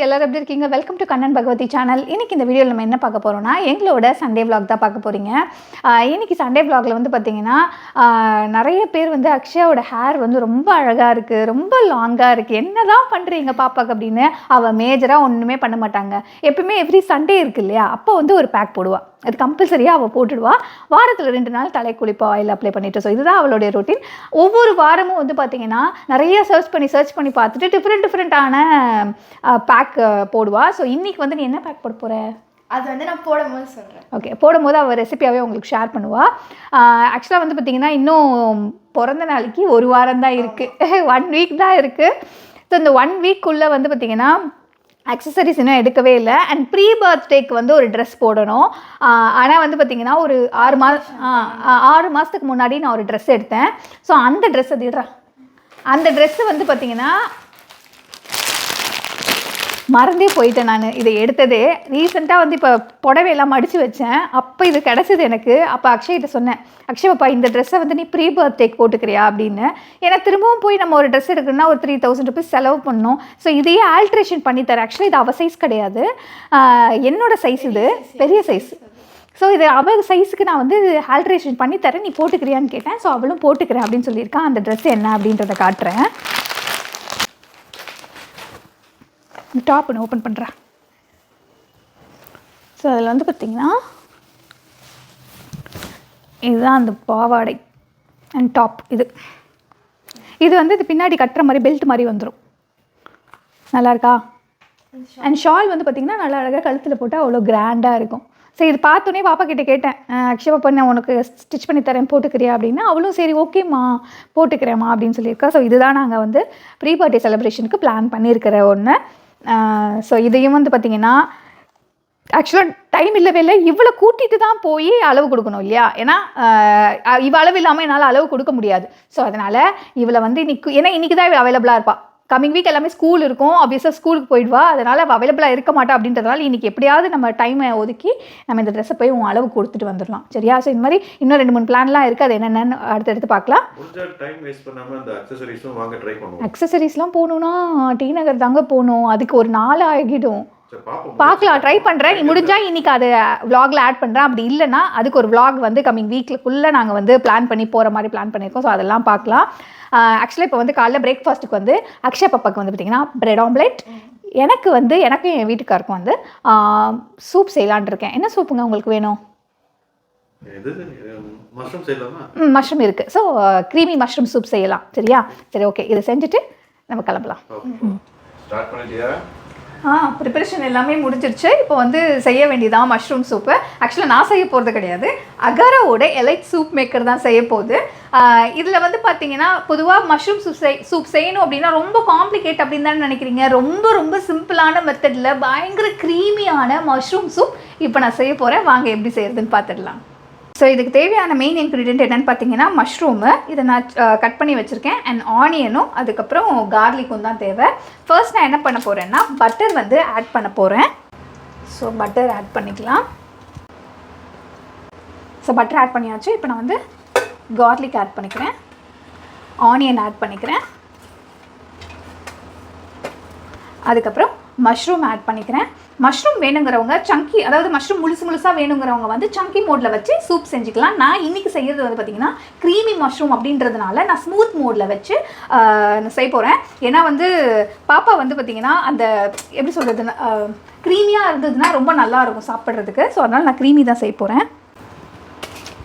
எல்லாரும் எப்படி இருக்கீங்க? Welcome to Kannan Bhagavathi channel. இன்றைக்கி இந்த வீடியோவில் நம்ம என்ன பார்க்க போகிறோம்னா எங்களோட சண்டே vlog தான் பார்க்க போகிறீங்க. இன்றைக்கி சண்டே vlogல வந்து பார்த்திங்கன்னா நிறைய பேர் வந்து அக்ஷயாவோட ஹேர் வந்து ரொம்ப அழகாக இருக்குது, ரொம்ப லாங்காக இருக்குது, என்ன தான் பண்ணுறீங்க பாப்பாக்கு அப்படின்னு. அவள் மேஜராக ஒன்றுமே பண்ண மாட்டாங்க. எப்பவுமே எவ்ரி சண்டே இருக்குது இல்லையா, அப்போ வந்து ஒரு பேக் போடுவாள். அது கம்பல்சரியாக அவள் போட்டுடுவா. வாரத்தில் 2 நாள் தலை குளிப்பா, ஆயில் அப்ளை பண்ணிவிட்டு. ஸோ இதுதான் அவளுடைய ரொட்டீன். ஒவ்வொரு வாரமும் வந்து பார்த்திங்கன்னா நிறைய சர்ச் பண்ணி பார்த்துட்டு டிஃப்ரெண்ட்டான பேக் போடுவா. ஸோ இன்றைக்கி வந்து நீ என்ன பேக் போட போகிற? அது வந்து நான் போடும்போது சொல்கிறேன். ஓகே, போடும்போது அவள் ரெசிபியாகவே உங்களுக்கு ஷேர் பண்ணுவாள். ஆக்சுவலாக வந்து பார்த்திங்கன்னா இன்னும் பிறந்த நாளைக்கு 1 வாரம் தான் இருக்குது, 1 வீக் தான் இருக்குது. ஸோ இந்த 1 வீக்குள்ளே வந்து பார்த்திங்கன்னா அக்சசரிஸ் இன்னும் எடுக்கவே இல்லை. அண்ட் ப்ரீ பர்த்டேக்கு வந்து ஒரு ட்ரெஸ் போடணும். ஆனால் வந்து பார்த்திங்கன்னா ஒரு 6 மாதத்துக்கு முன்னாடி நான் ஒரு ட்ரெஸ் எடுத்தேன். ஸோ அந்த ட்ரெஸ்ஸை அந்த ட்ரெஸ்ஸு வந்து பார்த்திங்கன்னா மறந்தே போயிட்டேன். நான் இதை எடுத்ததே ரீசெண்டாக வந்து இப்போ புடவையெல்லாம் மடித்து வச்சேன். அப்போ இது கிடச்சிது எனக்கு. அப்போ அக்ஷய்கிட்ட சொன்னேன், அக்ஷயப்பா இந்த ட்ரெஸ்ஸை வந்து நீ ப்ரீ பர்த்டேக்கு போட்டுக்கிறியா அப்படின்னு. ஏன்னா திரும்பவும் போய் நம்ம ஒரு ட்ரெஸ் எடுக்கணும்னா ஒரு 3000 ருபீஸ் செலவு பண்ணணும். ஸோ இதையே ஆல்ட்ரேஷன் பண்ணித்தரேன். ஆக்சுவலி இது அவள் சைஸ் கிடையாது, என்னோடய சைஸ், இது பெரிய சைஸ். ஸோ இது அவள் சைஸுக்கு நான் வந்து ஆல்ட்ரேஷன் பண்ணித்தரேன், நீ போட்டுக்கிறியான்னு கேட்டேன். ஸோ அவளும் போட்டுக்கிறேன் அப்படின்னு சொல்லியிருக்கான். அந்த ட்ரெஸ் என்ன அப்படின்றத காட்டுறேன். இந்த டாப் ஒன்று ஓப்பன் பண்ணுறேன். ஸோ அதில் வந்து பார்த்திங்கன்னா இதுதான் அந்த பாவாடை அண்ட் டாப். இது வந்து இது பின்னாடி கட்டுற மாதிரி பெல்ட் மாதிரி வந்துடும். நல்லா இருக்கா? அண்ட் ஷால் வந்து பார்த்திங்கன்னா நல்லா அழகாக கழுத்தில் போட்டால் அவ்வளோ கிராண்டாக இருக்கும். சரி, இது பார்த்தோன்னே பாப்பா கிட்டே கேட்டேன், அக்ஷயா பண்ண உனக்கு ஸ்டிச் பண்ணி தரேன் போட்டுக்கிறியா அப்படின்னா. அவளும் சரி ஓகேம்மா போட்டுக்கிறேம்மா அப்படின்னு சொல்லியிருக்கா. ஸோ இதுதான் நாங்கள் வந்து ப்ரீ பர்த்டே செலிப்ரேஷனுக்கு பிளான் பண்ணியிருக்கிற ஒன்று. ஸோ இதையும் வந்து பார்த்திங்கன்னா ஆக்சுவலாக டைம் இல்லவே இல்லை. இவ்வளோ கூட்டிகிட்டு தான் போய் அளவு கொடுக்கணும் இல்லையா? ஏன்னா இவள் அளவு இல்லாமல் என்னால் அளவு கொடுக்க முடியாது. ஸோ அதனால் இவளை வந்து இன்றைக்கி தான் இவள் அவைலபிளாக இருப்பாள். கம்மிங் வீக் எல்லாமே ஸ்கூல் இருக்கும், ஆப்வியஸாக ஸ்கூலுக்கு போயிடுவா. அதனால் அவள் அவைலபிளாக இருக்க மாட்டா. அப்படின்றதுனால இன்றைக்கி எப்படியாவது நம்ம டைமை ஒதுக்கி நம்ம இந்த ட்ரெஸ்ஸை போய் உன் அளவு கொடுத்துட்டு வந்துடலாம். சரியா? ஸோ இந்த மாதிரி இன்னும் 2-3 பிளான்லாம் இருக்குது. அது என்னென்னு அடுத்தடுத்து பார்க்கலாம். அக்சசரிஸ்லாம் போகணுன்னா டி நகர் தாங்க போகணும். அதுக்கு ஒரு 4 ஆகிடும். பார்க்கலாம், ட்ரை பண்ணுறேன். முடிஞ்சால் இன்றைக்கி அது விலாகில் ஆட் பண்ணுறேன். அப்படி இல்லைனா அதுக்கு ஒரு விலாக் வந்து கம்மிங் வீக்கில் நாங்கள் வந்து பிளான் பண்ணி போகிற மாதிரி பிளான் பண்ணியிருக்கோம். ஸோ அதெல்லாம் பார்க்கலாம். ஆக்சுவலாக இப்போ வந்து காலைல பிரேக்ஃபாஸ்ட்டுக்கு வந்து அக்ஷயா பாப்பாவுக்கு வந்து பார்த்திங்கன்னா பிரெட் ஆம்லேட், எனக்கும் என் வீட்டுக்காருக்கும் வந்து சூப் செய்யலான் இருக்கேன். என்ன சூப்புங்க உங்களுக்கு வேணும்? மஷ்ரூம் இருக்குது. ஸோ க்ரீமி மஷ்ரூம் சூப் செய்யலாம். சரியா? சரி, ஓகே, இதை செஞ்சுட்டு நம்ம கிளம்பலாம். ப்ரிப்பரேஷன் எல்லாமே முடிஞ்சிருச்சு. இப்போ வந்து செய்ய வேண்டியதான் மஷ்ரூம் சூப்பு. ஆக்சுவலாக நான் செய்ய போகிறது கிடையாது, அகாராவோட எலைட் சூப் மேக்கர் தான் செய்ய போகுது. இதில் வந்து பார்த்தீங்கன்னா பொதுவாக மஷ்ரூம் சூப் செய்யணும் அப்படின்னா ரொம்ப காம்ப்ளிகேட் அப்படின்னு தானே நினைக்கிறீங்க. ரொம்ப சிம்பிளான மெத்தடில் பயங்கர க்ரீமியான மஷ்ரூம் சூப் இப்போ நான் செய்ய போகிறேன். வாங்க எப்படி செய்கிறதுன்னு பார்த்துடலாம். ஸோ இதுக்கு தேவையான மெயின் இன்க்ரீடியன்ட் என்னென்னு பார்த்தீங்கன்னா மஷ்ரூமு, இதை நான் கட் பண்ணி வச்சுருக்கேன். அண்ட் ஆனியனும் அதுக்கப்புறம் கார்லிக்கும் தான் தேவை. ஃபர்ஸ்ட் நான் என்ன பண்ண போகிறேன்னா பட்டர் வந்து ஆட் பண்ண போகிறேன். ஸோ பட்டர் ஆட் பண்ணிக்கலாம். ஸோ பட்டர் ஆட் பண்ணியாச்சு. இப்போ நான் வந்து கார்லிக் ஆட் பண்ணிக்கிறேன், ஆனியன் ஆட் பண்ணிக்கிறேன், அதுக்கப்புறம் மஷ்ரூம் ஆட் பண்ணிக்கிறேன். மஷ்ரூம் வேணுங்கிறவங்க சங்கி, அதாவது மஷ்ரூம் முழுசாக வேணுங்கிறவங்க வந்து சங்கி மோடில் வச்சு சூப் செஞ்சுக்கலாம். நான் இன்றைக்கி செய்கிறது வந்து பார்த்திங்கன்னா க்ரீமி மஷ்ரூம் அப்படின்றதுனால நான் ஸ்மூத் மோடில் வச்சு செய்ய போகிறேன். ஏன்னா வந்து பாப்பா வந்து பார்த்திங்கன்னா அந்த எப்படி சொல்கிறதுன்னா க்ரீமியாக இருந்ததுன்னா ரொம்ப நல்லாயிருக்கும் சாப்பிட்றதுக்கு. ஸோ அதனால் நான் க்ரீமி தான் செய்ய போகிறேன்.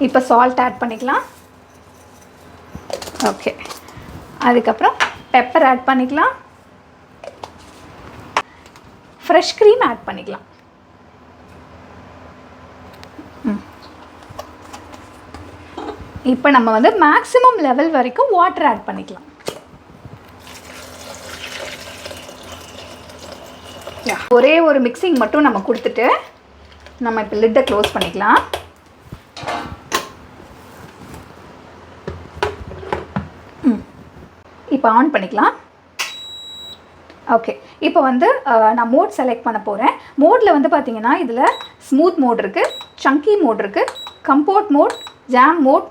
இப்போ சால்ட் ஆட் பண்ணிக்கலாம். ஓகே, அதுக்கப்புறம் பெப்பர் ஆட் பண்ணிக்கலாம், ஃப்ரெஷ் க்ரீம் ஆட் பண்ணிக்கலாம். இப்போ நம்ம வந்து மேக்ஸிமம் லெவல் வரைக்கும் வாட்டர் ஆட் பண்ணிக்கலாம். ஒரே ஒரு மிக்சிங் மட்டும் நம்ம கொடுத்துட்டு நம்ம இப்போ லிட்டை க்ளோஸ் பண்ணிக்கலாம். இப்போ ஆன் பண்ணிக்கலாம். ஓகே, இப்போ வந்து நான் மோட் செலக்ட் பண்ண போகிறேன். மோடில் வந்து பார்த்திங்கன்னா இதில் ஸ்மூத் மோட் இருக்குது, சங்கி மோட் இருக்குது, comfort mode, jam mode,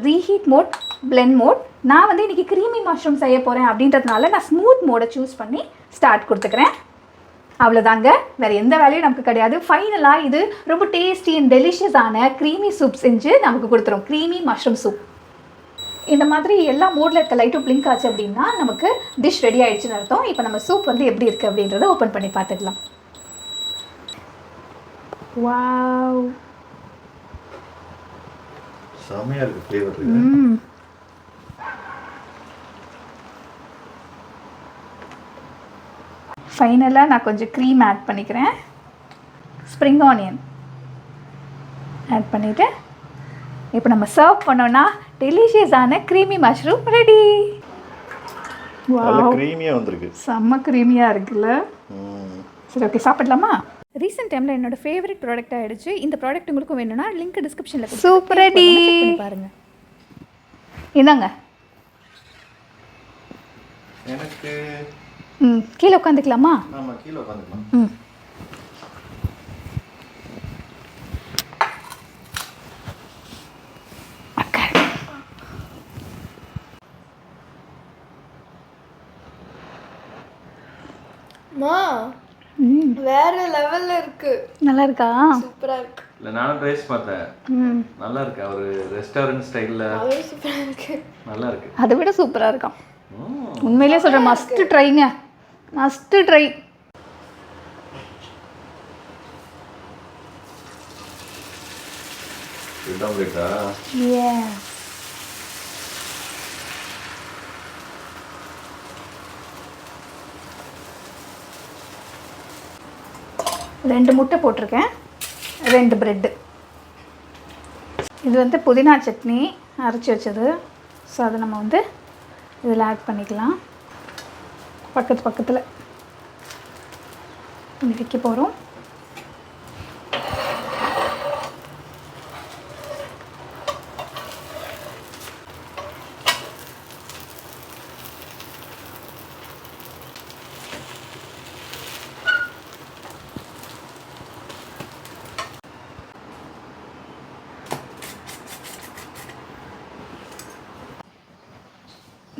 reheat mode, blend mode. நான் வந்து இன்றைக்கி க்ரீமி மஷ்ரூம் செய்ய போகிறேன் அப்படின்றதுனால நான் ஸ்மூத் மோடை சூஸ் பண்ணி ஸ்டார்ட் கொடுத்துக்கிறேன். அவ்வளோதாங்க, வேறு எந்த வேலையும் நமக்கு கிடையாது. ஃபைனலாக இது ரொம்ப டேஸ்டி அண்ட் டெலிஷியஸான க்ரீமி சூப் செஞ்சு நமக்கு கொடுத்துரும். Creamy mushroom soup. இந்த மாதிரி எல்லா மோடில் இருக்க லைட்டும் பிளிங்க் ஆச்சு அப்படின்னா நமக்கு டிஷ் ரெடி ஆகிடுச்சுன்னு அர்த்தம். இப்போ நம்ம சூப் வந்து எப்படி இருக்குது அப்படின்றத ஓப்பன் பண்ணி பார்த்துக்கலாம். வாவ், செமையாக இருக்குது ஃப்ளேவர். ஃபைனலாக நான் கொஞ்சம் க்ரீம் ஆட் பண்ணிக்கிறேன். ஸ்ப்ரிங் ஆனியன் ஆட் பண்ணிவிட்டு இப்போ நம்ம சர்வ் பண்ணோன்னா டெலிஷியஸான க்ரீமி மஷ்ரூம் ரெடி. நல்லா க்ரீமியாக வந்திருக்கு. செம்ம க்ரீமியாக இருக்குல்ல. சரி, ஓகே, சாப்பிடலாமா? ரீசெண்ட் டைமில் என்னோட ஃபேவரட் ப்ராடக்ட் ஆகிடுச்சு. இந்த ப்ராடக்ட் உங்களுக்கும் வேணும்னா லிங்க் டிஸ்கிரிப்ஷனில் சூப்பர் ரெடி பாருங்கள். இந்தாங்க. எனக்கு கீழே உட்காந்துக்கலாமா? ஆமாம், கீழே உட்காந்துக்கலாம். மா வேற லெவல்ல இருக்கு. நல்லா இருக்கா? சூப்பரா இருக்கு. இல்லை, நானும் ட்ரைஸ் பார்த்தேன். நல்லா இருக்கு. ஒரு ரெஸ்டாரண்ட் ஸ்டைலில் அதுவும் சூப்பரா இருக்கு. நல்லா இருக்கு. அதை விட சூப்பராக இருக்கும். உண்மையிலே சொல்கிறேன், மஸ்ட்டு ட்ரைங்க, மஸ்ட்டு ட்ரை. இதுதான் கேட்டா ரெண்டு முட்டை போட்டிருக்கேன், 2 பிரெட்டு. இது வந்து புதினா சட்னி அரைச்சி வச்சது. ஸோ அதை நம்ம வந்து இதில் ஆட் பண்ணிக்கலாம். பக்கத்தில் வைக்க போகிறோம்.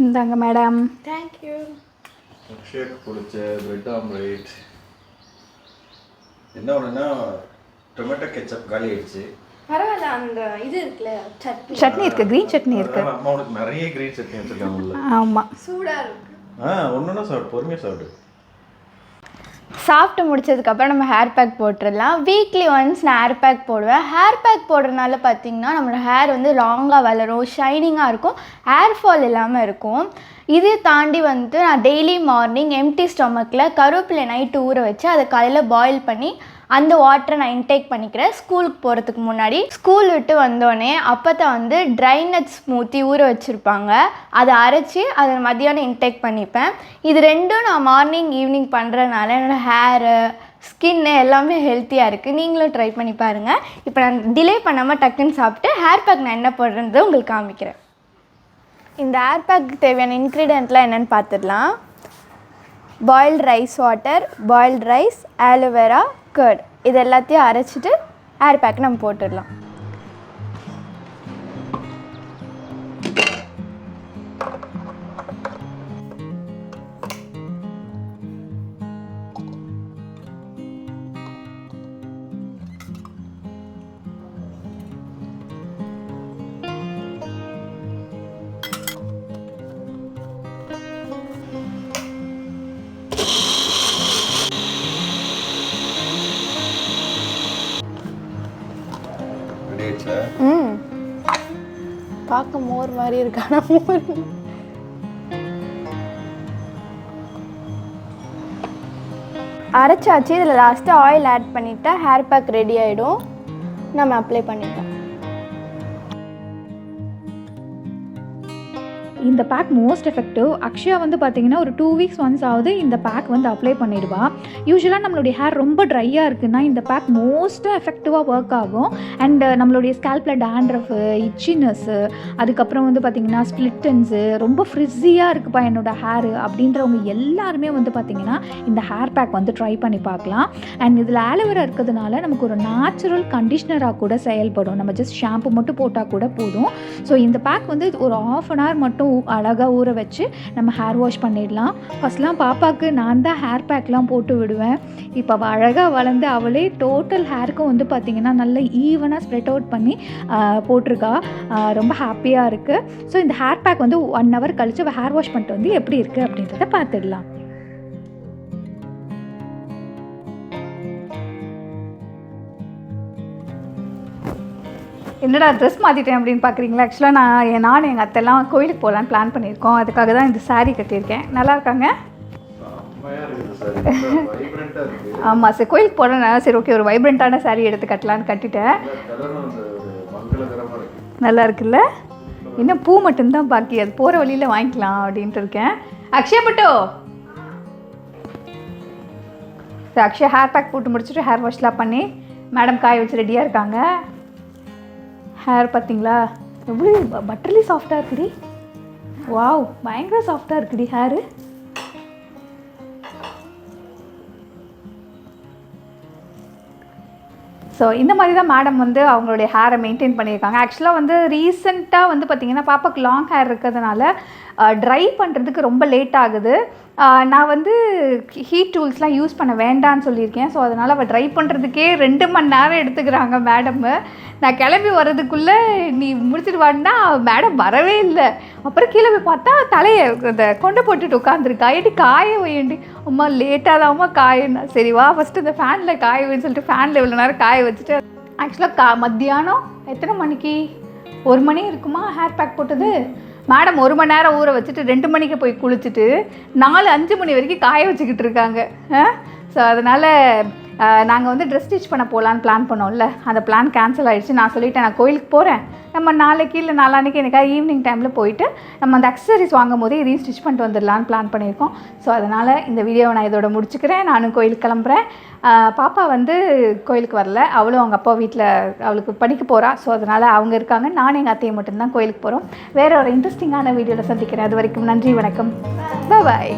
இந்தாங்க மேடம். தேங்க்யூ. அக்ஷயாக்கு பிடிச்ச பிரெட் ஆம்லேட். என்ன ஒன்றுனா டொமேட்டோ கெச்சப் காலி ஆயிடுச்சு. பரவாயில்ல, அந்த இது இருக்குல்ல சட்னி இருக்குது, க்ரீன் சட்னி இருக்குது. அம்மா உனக்கு நிறைய க்ரீன் சட்னி வச்சுருக்காங்க. ஆமாம், சூடா இருக்கு. ஒன்றுனா சாப்பிடு, பொறுமையாக சாப்பிடு. சாப்பிட்டு முடிச்சதுக்கப்புறம் நம்ம ஹேர் பேக் போட்டுடலாம். வீக்லி ஒன்ஸ் நான் ஹேர் பேக் போடுவேன். ஹேர் பேக் போடுறதுனால பார்த்திங்கன்னா நம்மளோட ஹேர் வந்து லாங்காக வளரும், ஷைனிங்காக இருக்கும், ஹேர் ஃபால் இல்லாமல் இருக்கும். இது தாண்டி வந்து நான் டெய்லி மார்னிங் எம்டி ஸ்டொமக்கில் கருவேப்பிலை நைட்டு ஊற வச்சு அதை காலையில் பாயில் பண்ணி அந்த வாட்டரை நான் இன்டேக் பண்ணிக்கிறேன் ஸ்கூலுக்கு போகிறதுக்கு முன்னாடி. ஸ்கூல் விட்டு வந்தோடனே அப்போத்தான் வந்து ட்ரை நட்ஸ் ஸ்மூத்தி ஊற வச்சுருப்பாங்க, அதை அரைச்சி அதை மதியானம் இன்டேக் பண்ணிப்பேன். இது ரெண்டும் நான் மார்னிங் ஈவினிங் பண்ணுறதுனால என்னோடய ஹேரு ஸ்கின்னு எல்லாமே ஹெல்த்தியாக இருக்குது. நீங்களும் ட்ரை பண்ணி பாருங்கள். இப்போ நான் டிலே பண்ணாமல் டக்குன்னு சாப்பிட்டு ஹேர் பேக் நான் என்ன போடுறது உங்களுக்கு காமிக்கிறேன். இந்த ஹேர் பேக்கு தேவையான இன்க்ரீடியண்ட்லாம் என்னென்னு பார்த்துடலாம். Boiled rice water, boiled rice, aloe vera, curd, இது எல்லாத்தையும் அரைச்சிட்டு ஹேர் பேக் நம்ம போட்டுடலாம். பார்க்க மோர் மாதிரி இருக்கான மோர். அரைச்சாச்சு. இதில் லாஸ்ட்டாக ஆயில் ஆட் பண்ணிவிட்டா ஹேர் பேக் ரெடி ஆகிடும். நம்ம அப்ளை பண்ணிட்டோம். இந்த பேக் மோஸ்ட் எஃபெக்டிவ். அக்ஷயா வந்து பார்த்திங்கன்னா ஒரு 2 வீக்ஸ் ஒன்ஸ் ஆகுது இந்த பேக் வந்து அப்ளை பண்ணிடுவா. யூஸ்வலாக நம்மளுடைய ஹேர் ரொம்ப ட்ரையாக இருக்குன்னா இந்த பேக் மோஸ்ட்டாக எஃபெக்டிவாக ஒர்க் ஆகும். அண்ட் நம்மளுடைய ஸ்கேல்பில் டேண்ட்ரஃபு, இச்சினஸ்ஸு, அதுக்கப்புறம் வந்து பார்த்திங்கன்னா ஸ்ப்ளிட்டன்ஸு, ரொம்ப ஃப்ரிஸியாக இருக்குப்பா என்னோடய ஹேரு அப்படின்றவங்க எல்லாருமே வந்து பார்த்திங்கன்னா இந்த ஹேர் பேக் வந்து ட்ரை பண்ணி பார்க்கலாம். அண்ட் இதில் ஆலோவேரா இருக்கிறதுனால நமக்கு ஒரு நேச்சுரல் கண்டிஷ்னராக கூட செயல்படும். நம்ம ஜஸ்ட் ஷாம்பு மட்டும் போட்டால் கூட போதும். ஸோ இந்த பேக் வந்து ஒரு ½ அன் ஹவர் மட்டும் அழகாக ஊற வச்சு நம்ம ஹேர் வாஷ் பண்ணிடலாம். ஃபஸ்ட்லாம் பாப்பாவுக்கு நான் தான் ஹேர் பேக்லாம் போட்டு விடுவேன். இப்போ அவள் அழகாக வளர்ந்து அவளே டோட்டல் ஹேருக்கும் வந்து பார்த்திங்கன்னா நல்ல ஈவனாக ஸ்ப்ரெட் அவுட் பண்ணி போட்டிருக்கா. ரொம்ப ஹாப்பியாக இருக்குது. ஸோ இந்த ஹேர் பேக் வந்து 1 hour கழித்து அவள் ஹேர் வாஷ் பண்ணிட்டு வந்து எப்படி இருக்குது அப்படின்றத பார்த்துடலாம். என்னடா ட்ரெஸ் மாற்றிட்டேன் அப்படின்னு பார்க்குறீங்களா? ஆக்சுவலாக நானும் எங்கள் அத்தைலாம் கோயிலுக்கு போகலான்னு பிளான் பண்ணியிருக்கோம். அதுக்காக தான் இந்த saree கட்டியிருக்கேன். நல்லா இருக்காங்க? செம்மையா இருக்குது சார். வைப்ரண்டா இருக்கு. ஆமாம் சார், கோயிலுக்கு போகிறேன்னா சரி ஓகே ஒரு வைப்ரண்ட்டான saree எடுத்து கட்டலான்னு கட்டிட்டேன். கலரும் அந்த ஒரு மங்களகரமா இருக்கு. நல்லா இருக்குல்ல? இன்னும் பூ மட்டும்தான் பாக்கி, அது போகிற வழியில் வாங்கிக்கலாம் அப்படின்ட்டு இருக்கேன். அக்ஷயா பட்டோ சார், அக்ஷயா ஹேர் பேக் போட்டு முடிச்சுட்டு ஹேர் வாஷ்லாம் பண்ணி மேடம் காய வச்சு ரெடியாக இருக்காங்க. ஹேர் பார்த்தீங்களா எவ்வளோ பட்டர்லி சாஃப்டாக இருக்குடி. வாவ், பயங்கர சாஃப்டாக இருக்குடி ஹேரு. ஸோ இந்த மாதிரி தான் மேடம் வந்து அவங்களுடைய ஹேரை மெயின்டைன் பண்ணியிருக்காங்க. ஆக்சுவலாக வந்து ரீசெண்டாக வந்து பார்த்திங்கன்னா பாப்பாவுக்கு லாங் ஹேர் இருக்கிறதுனால ட்ரை பண்ணுறதுக்கு ரொம்ப லேட் ஆகுது. நான் வந்து ஹீட் டூல்ஸ்லாம் யூஸ் பண்ண வேண்டான்னு சொல்லியிருக்கேன். ஸோ அதனால் அவள் ட்ரை பண்ணுறதுக்கே 2 மணி நேரம் எடுத்துக்கிறாங்க மேடம்மு. நான் கிளம்பி வர்றதுக்குள்ளே நீ முடிச்சுட்டு வான்னா மேடம் வரவே இல்லை. அப்புறம் கீழே போய் பார்த்தா தலையை இந்த கொண்டை போட்டுட்டு உட்காந்துருக்கா. ஏட்டி காய வையண்டி. அம்மா லேட்டாக தான்மா காயன்னா. சரி வா ஃபஸ்ட்டு இந்த ஃபேனில் காய வைன்னு சொல்லிட்டு ஃபேனில் இவ்வளோ நேரம் காய வச்சுட்டு ஆக்சுவலாக மத்தியானம் எத்தனை மணிக்கு 1 மணி இருக்குமா ஹேர் பேக் போட்டது. மேடம் 1 மணி நேரம் ஊற வச்சுட்டு 2 மணிக்கு போய் குளிச்சுட்டு 4-5 மணி வரைக்கும் காய வச்சுக்கிட்டு இருக்காங்க. ஸோ அதனால் நாங்கள் வந்து ட்ரெஸ் ஸ்டிச் பண்ண போகலான்னு பிளான் பண்ணோம்ல, அந்த பிளான் கேன்சல் ஆகிடுச்சு. நான் சொல்லிவிட்டேன் நான் கோயிலுக்கு போகிறேன், நம்ம நாளைக்கு இல்லை நாளான்னைக்கு எனக்காக ஈவினிங் டைமில் போயிட்டு நம்ம அந்த அக்சசரிஸ் வாங்கும் போதே இதையும் ஸ்டிச் பண்ணிட்டு வந்துடலான்னு பிளான் பண்ணியிருக்கோம். ஸோ அதனால் இந்த வீடியோவை நான் இதோட முடிச்சுக்கிறேன். நானும் கோயிலுக்கு கிளம்புறேன். பாப்பா வந்து கோயிலுக்கு வரல, அவளும் அவங்க அப்பா வீட்டில் அவளுக்கு படிக்க போகிறா. ஸோ அதனால் அவங்க இருக்காங்க, நானும் எங்கள் அத்தையை மட்டும்தான் கோயிலுக்கு போகிறோம். வேறு ஒரு இன்ட்ரெஸ்டிங்கான வீடியோவில் சந்திக்கிறேன். அது வரைக்கும் நன்றி, வணக்கம், பாய்.